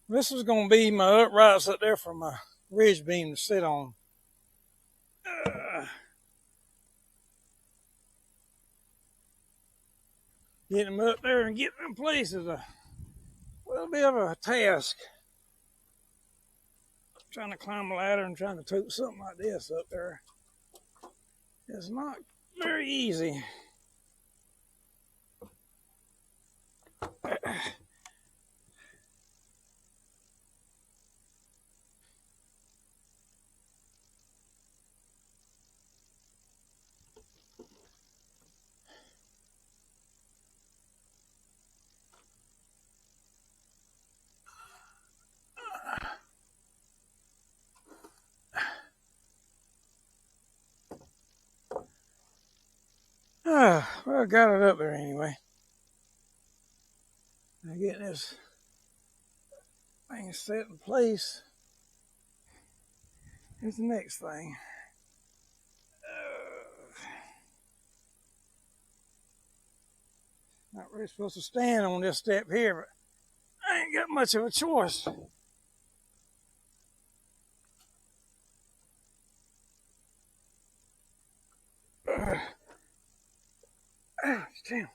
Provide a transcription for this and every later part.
This is going to be my uprights up there for my ridge beam to sit on. Getting them up there and getting them in place is a little bit of a task. Trying to climb a ladder and trying to tote something like this up there. It's not very easy. Well, I got it up there anyway. Now getting this thing set in place is the next thing. Not really supposed to stand on this step here, but I ain't got much of a choice. Damn.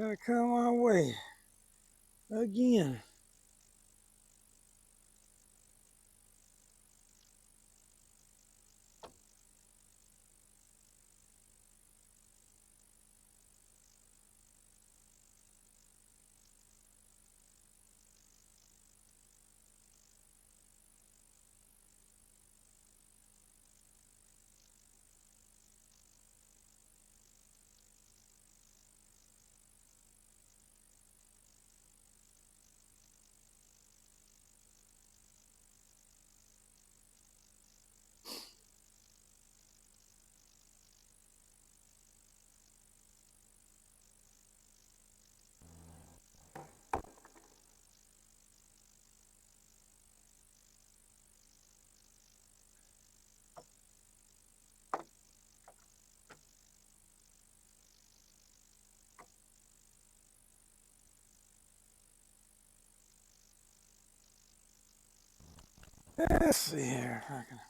Gotta come my way again. Let's see here if I can.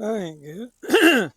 That ain't good.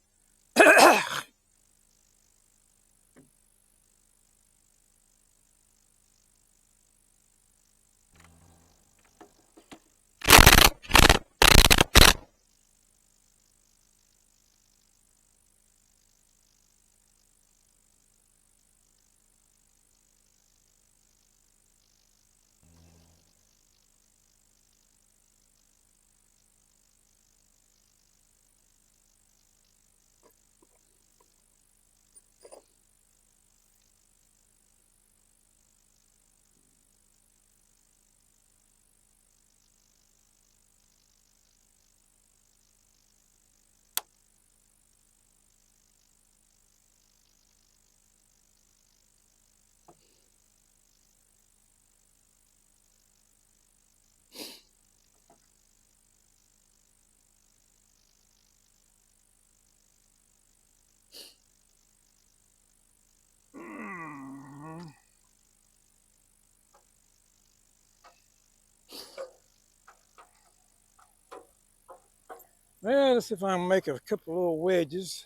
Well, let's see if I can make a couple little wedges.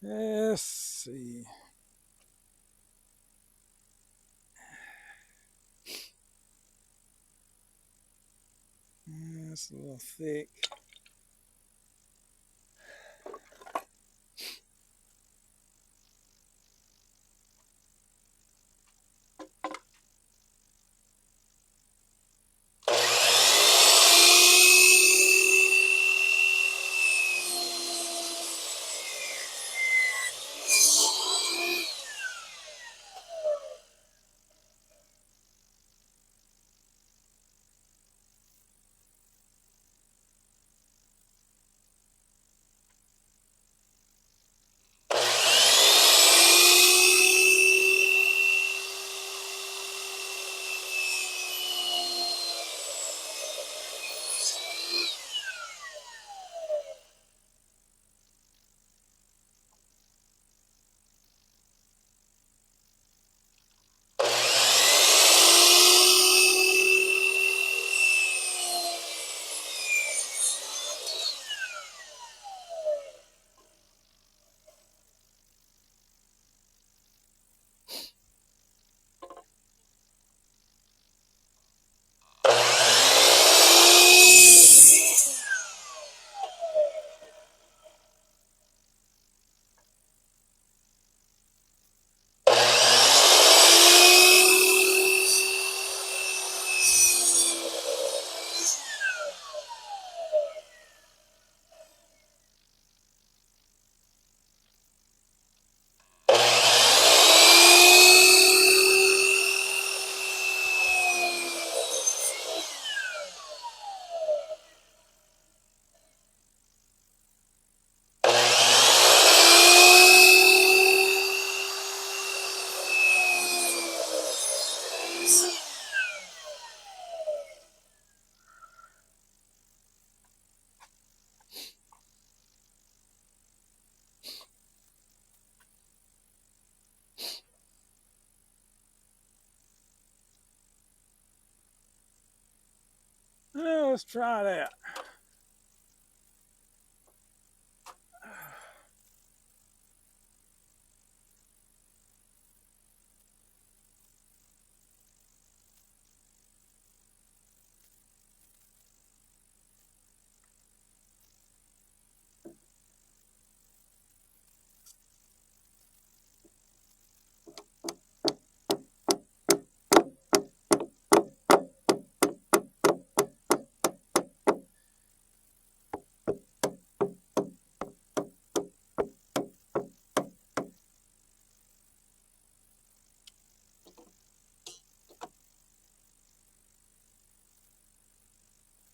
Let's see. That's a little thick. Well, let's try that.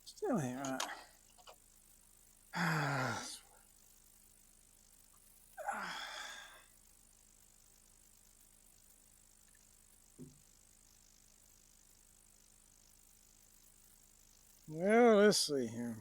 Still ain't right. Well, let's see here.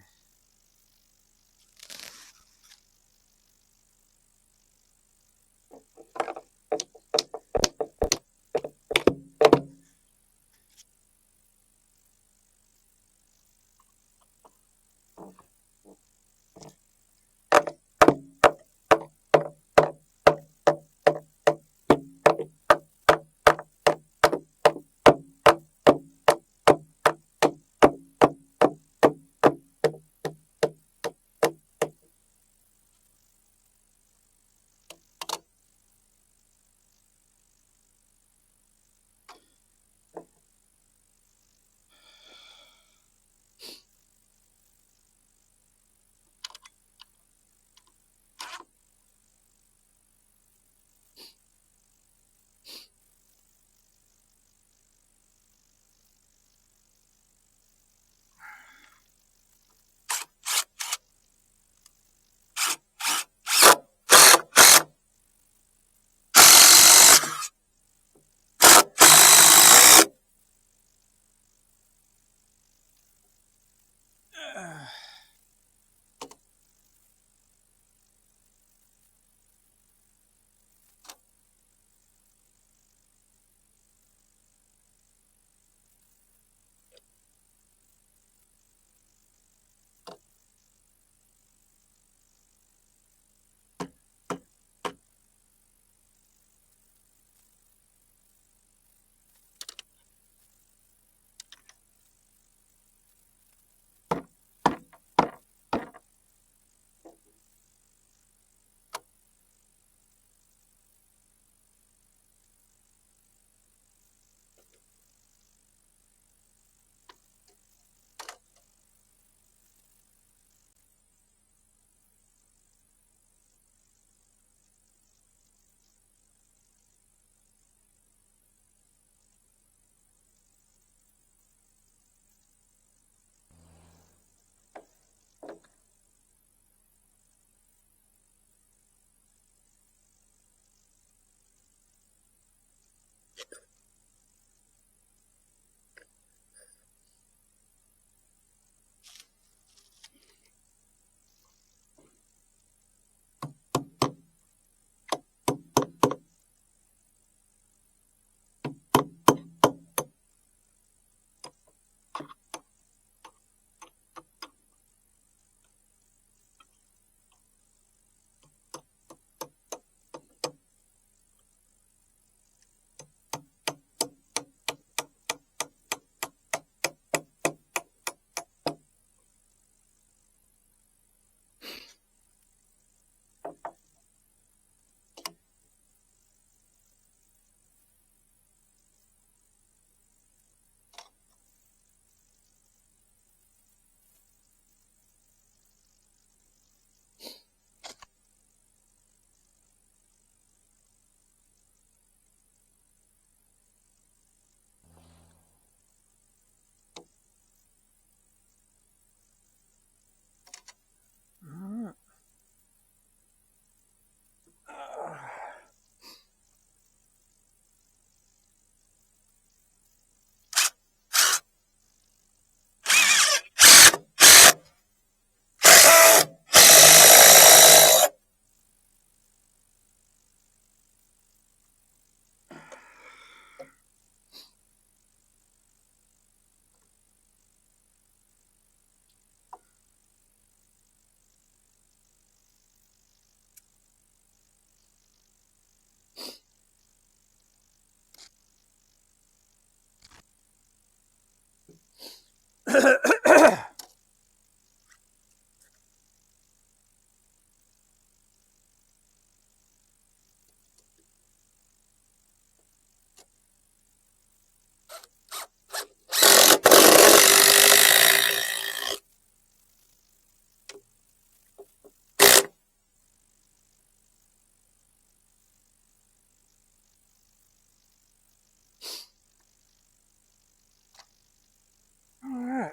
Alright.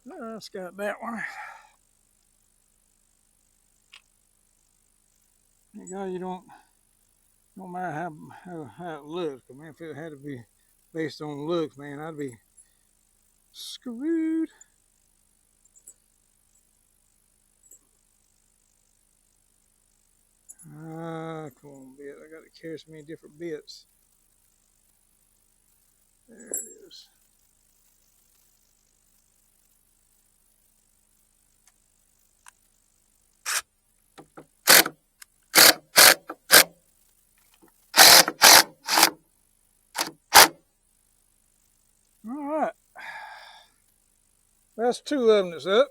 That's got that one. Thank God you don't matter how it looks. But man, if it had to be based on looks, man, I'd be screwed. Ah, come on, bit. I got to carry so many different bits. There it is. All right. That's two of them that's up.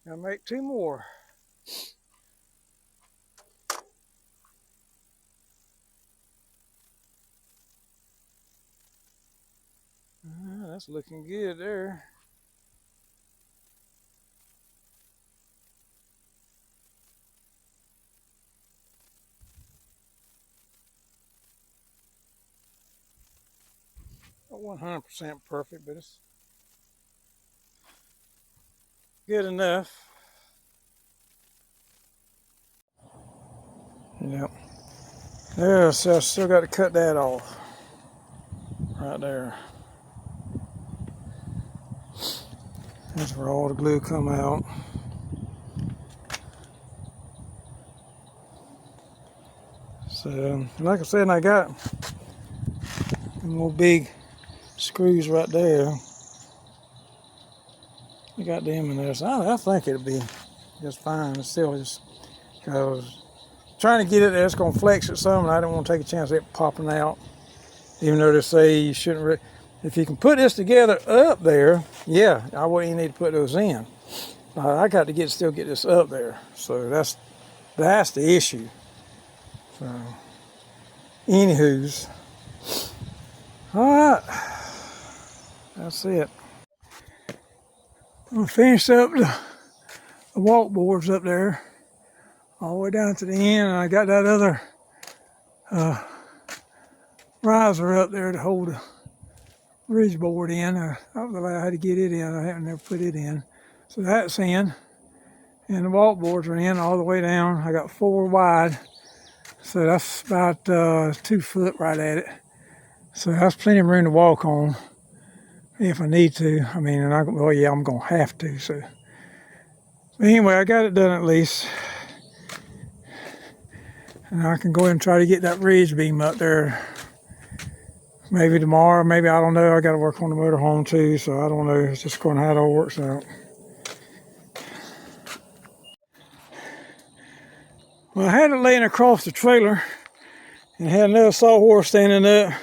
Gotta make two more. That's looking good there. Not 100% perfect, but it's good enough. Yep. There, so I still got to cut that off. Right there. That's where all the glue come out. So, like I said, I got more big screws right there. I got them in there, so I think it'll be just fine. It's still just because trying to get it there, it's going to flex it some, and I don't want to take a chance of it popping out. Even though they say you shouldn't, if you can put this together up there, yeah, I wouldn't even need to put those in. I got to still get this up there, so that's the issue. So, anywho's, all right, that's it. I'm gonna finish up the walk boards up there, all the way down to the end, and I got that other riser up there to hold the ridge board in. I don't know how to get it in. I haven't never put it in. So that's in, and the walk boards are in all the way down. I got 4 wide, so that's about 2 foot right at it. So that's plenty of room to walk on if I need to. I mean, and I'm gonna have to. So anyway, I got it done at least. And I can go ahead and try to get that ridge beam up there. Maybe tomorrow, maybe, I don't know. I got to work on the motorhome too, so I don't know. It's just going to how it all works out. Well, I had it laying across the trailer and had another sawhorse standing up,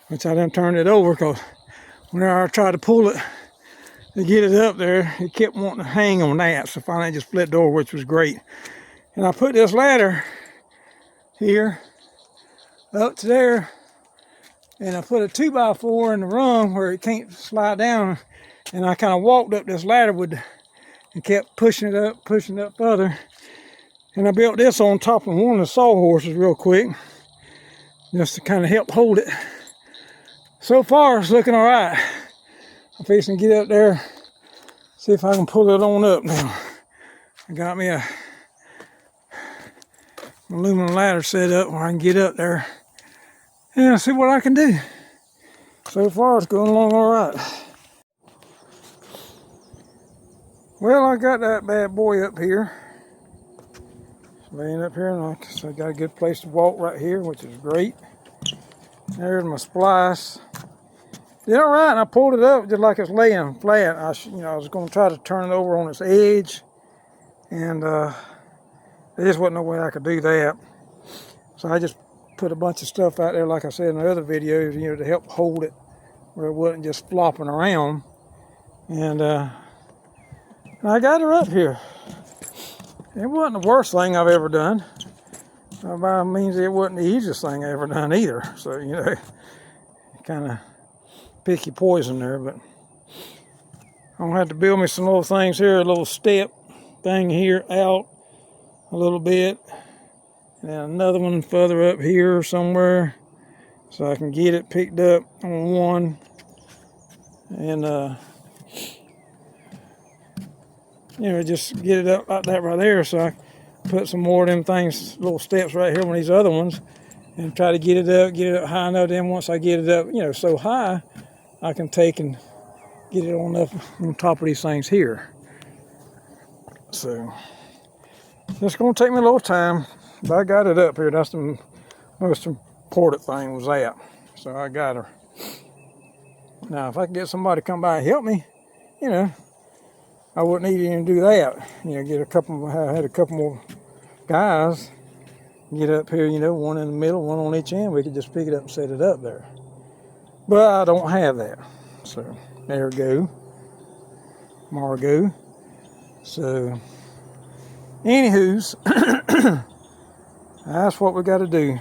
which I then turned it over because whenever I tried to pull it to get it up there, it kept wanting to hang on that. So finally I just flipped over, which was great. And I put this ladder here up to there, and I put a 2x4 in the rung where it can't slide down, and I kind of walked up this ladder and kept pushing it up further, and I built this on top of one of the sawhorses real quick just to kind of help hold it. So far it's looking all right. I'm fixing to get up there, see if I can pull it on up now. I got me a aluminum ladder set up where I can get up there and see what I can do. So far it's going along all right. Well, I got that bad boy up here, laying up here, and so I got a good place to walk right here, which is great. There's my splice. Did all right, and I pulled it up just like it's laying flat. I was going to try to turn it over on its edge, and there just wasn't no way I could do that. So I just put a bunch of stuff out there, like I said in the other videos, to help hold it where it wasn't just flopping around. And I got her up here. It wasn't the worst thing I've ever done. By all means, it wasn't the easiest thing I ever done either. So, kind of picky poison there. But I'm going to have to build me some little things here, a little step thing here out a little bit. And then another one further up here somewhere so I can get it picked up on one. And, just get it up like that right there. So I put some more of them things, little steps right here on these other ones, and try to get it up high enough. Then once I get it up, so high, I can take and get it on up on top of these things here. So it's going to take me a little time, but I got it up here. That's the most important thing was that. So I got her. Now, if I could get somebody to come by and help me, I wouldn't need to even do that. I had a couple more guys get up here, one in the middle, one on each end. We could just pick it up and set it up there. But I don't have that. So there we go. Margot. So, anywho's, that's what we got to do.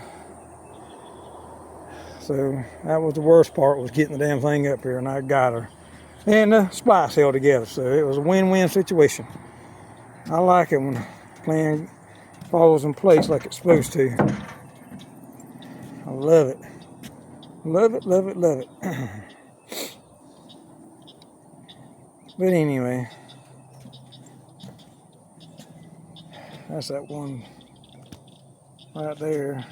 So that was the worst part, was getting the damn thing up here, and I got her. And the splice held together, so it was a win-win situation. I like it when the plan falls in place like it's supposed to. I love it. Love it, love it, love it. But anyway, that's that one right there.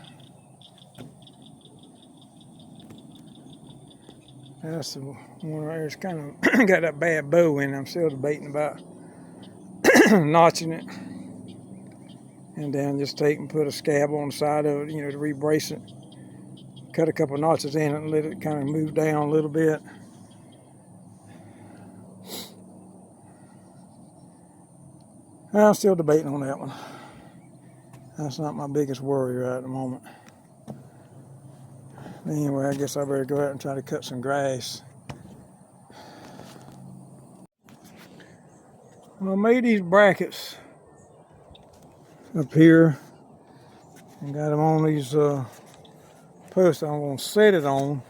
That's the one right there. It's kind of got that bad bow in it. I'm still debating about notching it. And then just take and put a scab on the side of it, to re-brace it. Cut a couple of notches in it and let it kind of move down a little bit. I'm still debating on that one. That's not my biggest worry right at the moment. Anyway, I guess I better go out and try to cut some grass. Well, I made these brackets up here and got them on these posts I'm going to set it on.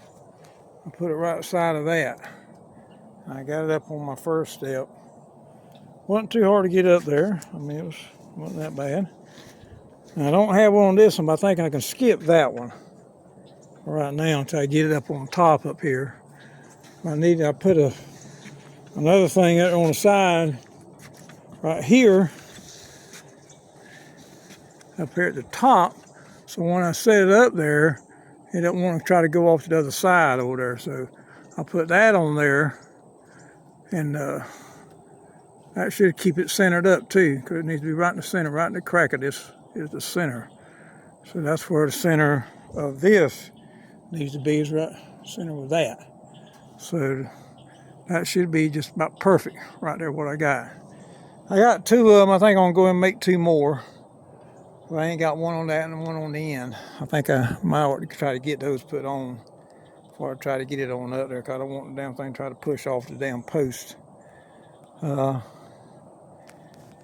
I put it right side of that. I got it up on my first step. Wasn't too hard to get up there. I mean, it wasn't that bad. And I don't have one on this one, but I think I can skip that one right now until I get it up on top up here. I put another thing on the side right here, up here at the top. So when I set it up there, it don't want to try to go off to the other side over there. So I'll put that on there, and that should keep it centered up too, because it needs to be right in the center, right in the crack of this is the center. So that's where the center of this needs to be, is right center with that. So that should be just about perfect right there, what I got. I got two of them. I think I'm going to go and make two more. But I ain't got one on that and one on the end. I think I might try to get those put on before I try to get it on up there, because I don't want the damn thing to try to push off the damn post.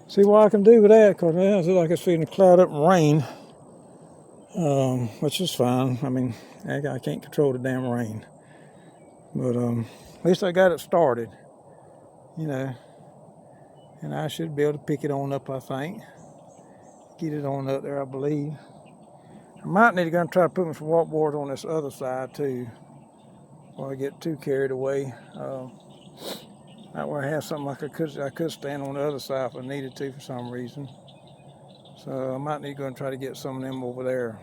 See what I can do with that, because now it's like it's feeling to cloud up and rain, which is fine. I mean, I can't control the damn rain. But at least I got it started, and I should be able to pick it on up, I think. Get it on up there, I believe. I might need to go and try to put some walk boards on this other side too, before I get too carried away. That way I have something I could stand on the other side if I needed to for some reason. So I might need to go and try to get some of them over there.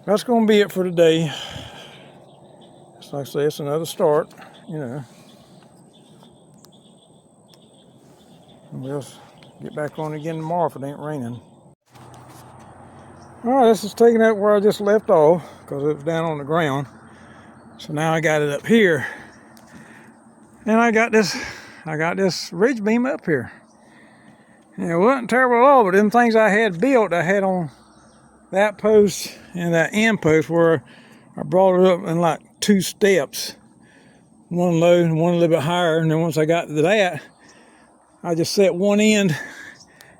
That's going to be it for today. Just like I say, it's another start, And we'll get back on again tomorrow if it ain't raining. All right, this is taking out where I just left off, because it was down on the ground. So now I got it up here. And I got this ridge beam up here. And it wasn't terrible at all, but them things I had built, I had on that post and that end post where I brought it up in like 2 steps. One low and one a little bit higher. And then once I got to that, I just set one end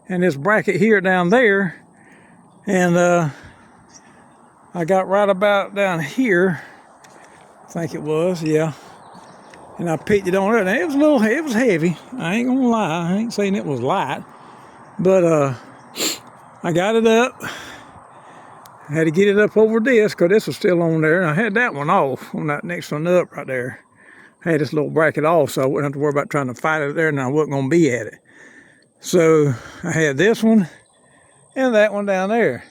and this bracket here down there. And I got right about down here. I think it was, yeah. And I picked it on there. Now, it was heavy. I ain't gonna lie. I ain't saying it was light. But I got it up. I had to get it up over this because this was still on there. And I had that one off on that next one up right there. I had this little bracket off so I wouldn't have to worry about trying to fight it there and I wasn't gonna be at it. So I had this one and that one down there.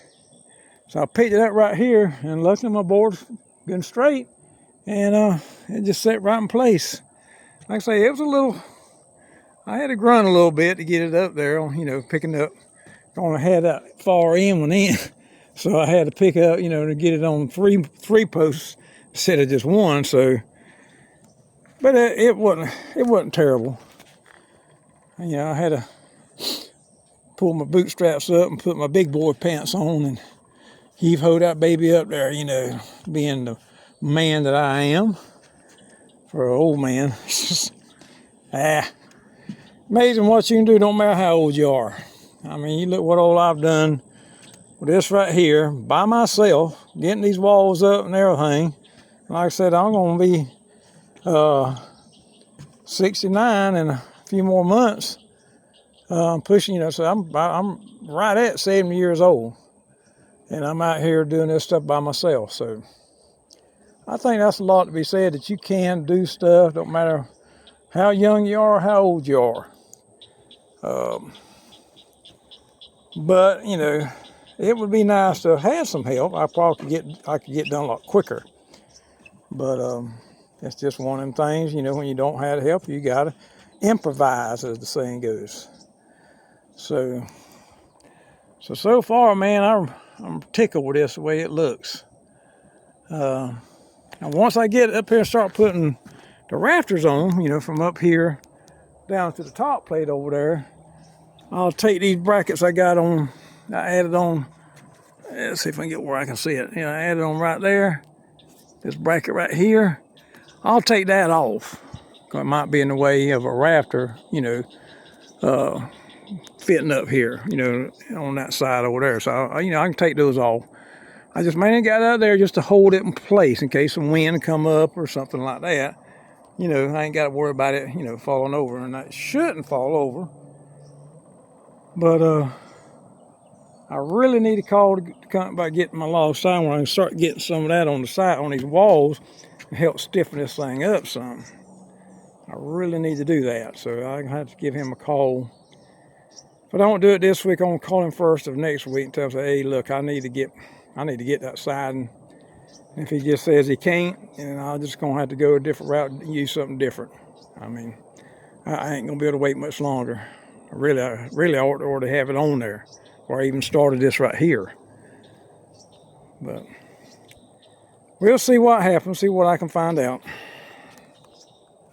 So I picked it up right here and luckily my board's been straight and it just set right in place. Like I say, it was a little, I had to grunt a little bit to get it up there, you know, picking up. I only had that far end one in. So I had to pick up, you know, to get it on three posts instead of just one. So, but it wasn't terrible. You know, I had to pull my bootstraps up and put my big boy pants on and heave-ho that baby up there, you know, being the man that I am. For an old man, it's just, amazing what you can do, don't matter how old you are. I mean, you look what all I've done with this right here, by myself, getting these walls up and everything. Like I said, I'm going to be 69 in a few more months. I'm pushing, you know, so I'm right at 70 years old. And I'm out here doing this stuff by myself, so I think that's a lot to be said, that you can do stuff, don't matter how young you are or how old you are. But, you know, it would be nice to have some help. I could get done a lot quicker. But it's just one of them things, you know, when you don't have help, you got to improvise, as the saying goes. So far, man, I'm tickled with this, the way it looks. And once I get up here and start putting the rafters on, you know, from up here down to the top plate over there, I'll take these brackets I got on, I added on, let's see if I can get where I can see it. You know, I added on right there, this bracket right here. I'll take that off, because it might be in the way of a rafter, you know, fitting up here, you know, on that side over there. So, you know, I can take those off. I just mainly got out there just to hold it in place in case some wind come up or something like that. You know, I ain't got to worry about it, you know, falling over. And it shouldn't fall over. But I really need to call the company about getting my log siding where I can start getting some of that on the side, on these walls, and help stiffen this thing up some. I really need to do that. So I'm going to have to give him a call. If I don't do it this week, I'm going to call him first of next week and tell him, hey, look, I need to get that siding. And if he just says he can't, then I'm just going to have to go a different route and use something different. I mean, I ain't going to be able to wait much longer. I really ought to have it on there, or I even started this right here. But we'll see what happens, see what I can find out.